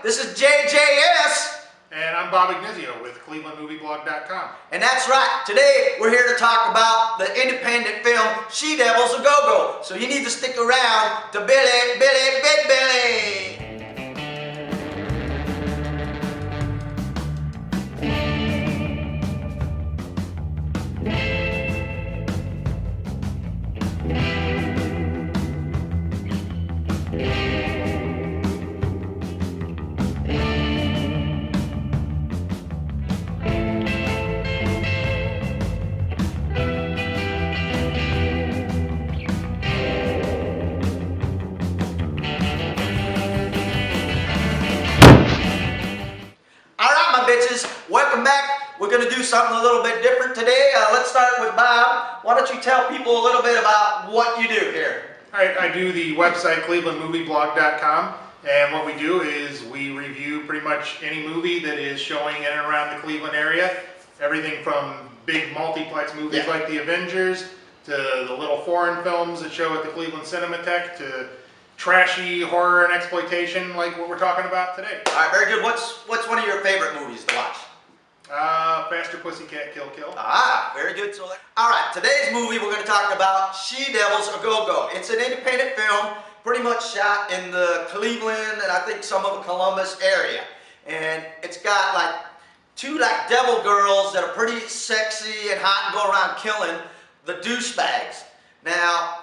This is JJS. And I'm Bob Ignizio with ClevelandMovieBlog.com. And that's right. Today we're here to talk about the independent film She Devils A Go-Go. So you need to stick around to Billy, Big Billy. Bitches, welcome back. We're going to do something a little bit different today. Let's start with Bob. Why don't you tell people a little bit about what you do here? All right, I do the website ClevelandMovieBlog.com, and what we do is we review pretty much any movie that is showing in and around the Cleveland area. Everything from big multiplex movies like The Avengers to the little foreign films that show at the Cleveland Cinematheque to trashy horror and exploitation like what we're talking about today. All right, very good. What's one of your favorite movies to watch? Faster Pussycat Kill Kill. Ah, very good. So, all right, today's movie we're going to talk about She Devils A Go-Go. It's an independent film, pretty much shot in the Cleveland and I think some of the Columbus area. And it's got like two devil girls that are pretty sexy and hot and go around killing the douchebags. Now,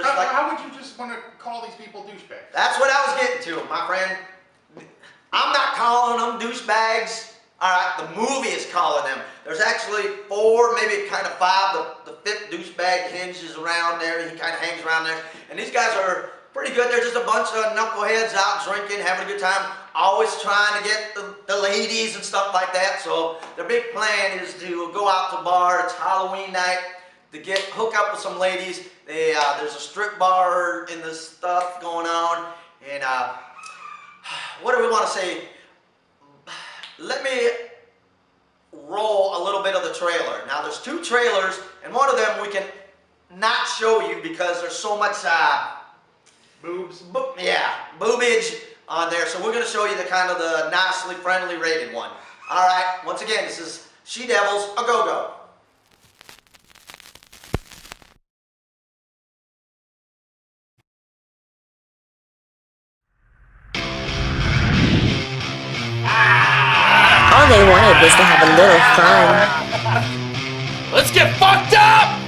how would you just want to call these people douchebags? That's what I was getting to, my friend. I'm not calling them douchebags. All right, the movie is calling them. There's actually four, maybe kind of five. The fifth douchebag hinges around there. He kind of hangs around there. And these guys are pretty good. They're just a bunch of knuckleheads out drinking, having a good time, always trying to get the ladies and stuff like that. So their big plan is to go out to the bar. It's Halloween night. To hook up with some ladies. There's a strip bar and this stuff going on. And what do we want to say? Let me roll a little bit of the trailer. Now there's two trailers, and one of them we can not show you because there's so much boobage on there. So we're going to show you the kind of the nicely friendly rated one. All right. Once again, this is She Devils A Go-Go. All they wanted was to have a little fun. Let's get fucked up!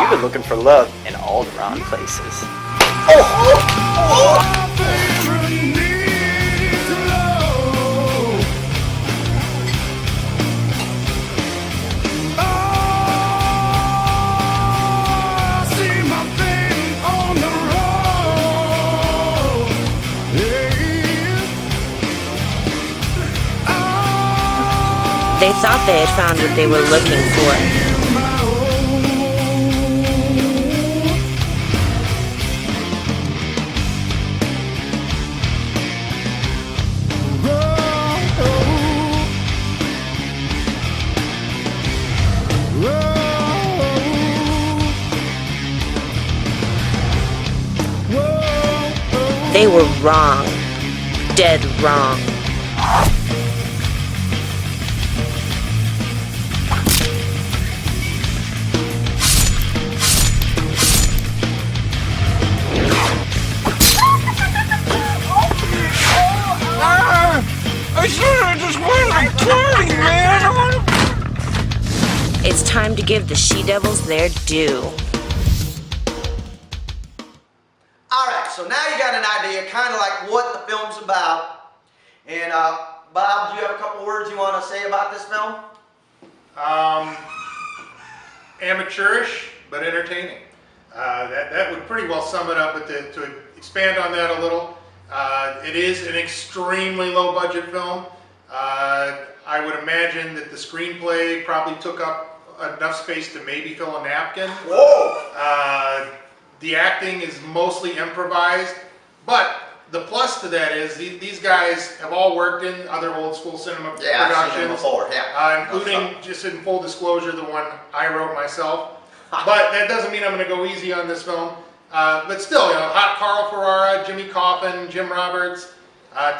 You've been looking for love in all the wrong places. They thought they had found what they were looking for. They were wrong. Dead wrong. I should have just went on 20, man! It's time to give the She Devils their due. Alright, so now you got an idea kind of like what the film's about. And Bob, do you have a couple words you want to say about this film? Amateurish, but entertaining. That would pretty well sum it up, but to expand on that a little, it is an extremely low budget film. I would imagine that the screenplay probably took up enough space to maybe fill a napkin. Whoa! The acting is mostly improvised, but the plus to that is these guys have all worked in other old school cinema Yeah, I've seen them productions, before, yeah. including, just in full disclosure, the one I wrote myself. But that doesn't mean I'm going to go easy on this film. But still, you know, Hot Carl Ferrara, Jimmy Coffin, Jim Roberts,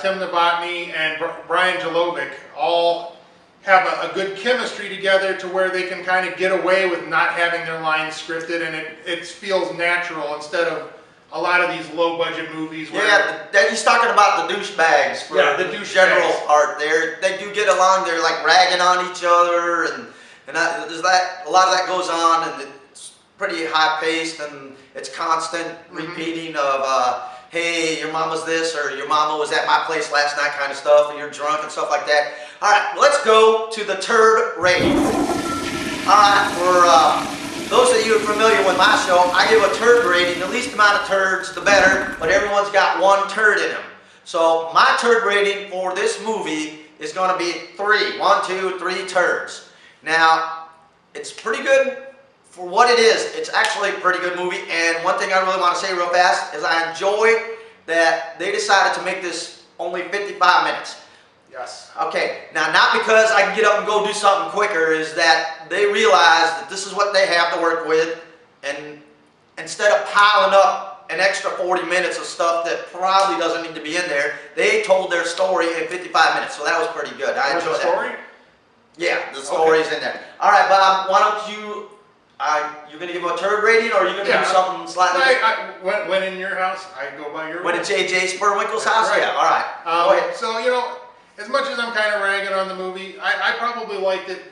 Tim Novotny, and Brian Jalovic all have a good chemistry together to where they can kind of get away with not having their lines scripted, and it feels natural instead of a lot of these low-budget movies where... Yeah, he's talking about the douchebags for Yeah, the the douchebags. general part there. They do get along, they're like ragging on each other, and there's that, a lot of that goes on, and it's pretty high-paced, and it's constant repeating of, hey, your mama's this, or your mama was at my place last night kind of stuff, and you're drunk and stuff like that. All right, let's go to the turd rating. All right, for those of you who are familiar with my show, I give a turd rating. The least amount of turds, the better, but everyone's got one turd in them. So my turd rating for this movie is going to be 3. 1, 2, 3 turds. Now, it's pretty good for what it is. It's actually a pretty good movie, and one thing I really want to say real fast is I enjoy that they decided to make this only 55 minutes. Yes. Okay, now not because I can get up and go do something quicker, is that they realize that this is what they have to work with, and instead of piling up an extra 40 minutes of stuff that probably doesn't need to be in there, they told their story in 55 minutes, so that was pretty good. I enjoyed that. Story? Yeah, the story's in there. All right, Bob, why don't you, you're going to give a turd rating, or are you going to do something slightly different? When in your house, I go by your When rules. at J.J. Spurwinkle's That's house? right. Yeah, all right. Go ahead. So, you know, as much as I'm kind of ragging on the movie, I probably liked it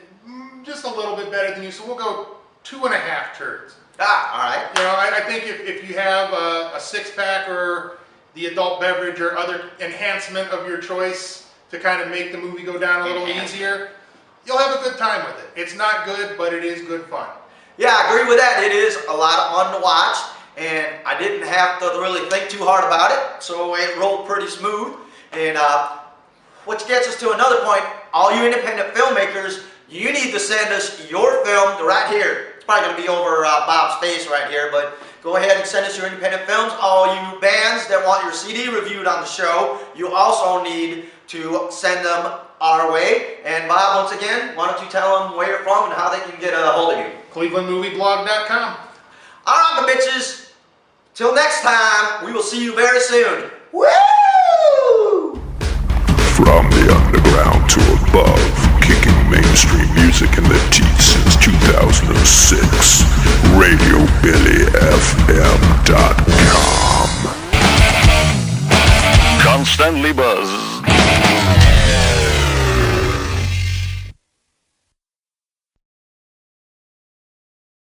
just a little bit better than you, so we'll go 2.5 turds. Ah, all right. You know, I think if you have a six-pack or the adult beverage or other enhancement of your choice to kind of make the movie go down a little easier, you'll have a good time with it. It's not good, but it is good fun. Yeah, I agree with that. It is a lot of fun to watch, and I didn't have to really think too hard about it, so it rolled pretty smooth. And which gets us to another point. All you independent filmmakers, you need to send us your film to right here. It's probably going to be over Bob's face right here, but go ahead and send us your independent films. All you bands that want your CD reviewed on the show, you also need to send them our way. And Bob, once again, why don't you tell them where you're from and how they can get a hold of you? ClevelandMovieBlog.com. All right, my bitches. Till next time, we will see you very soon. Woo! From the underground to above, kicking mainstream music in the teeth since 2006. RadioBillyFM.com. Constantly buzz.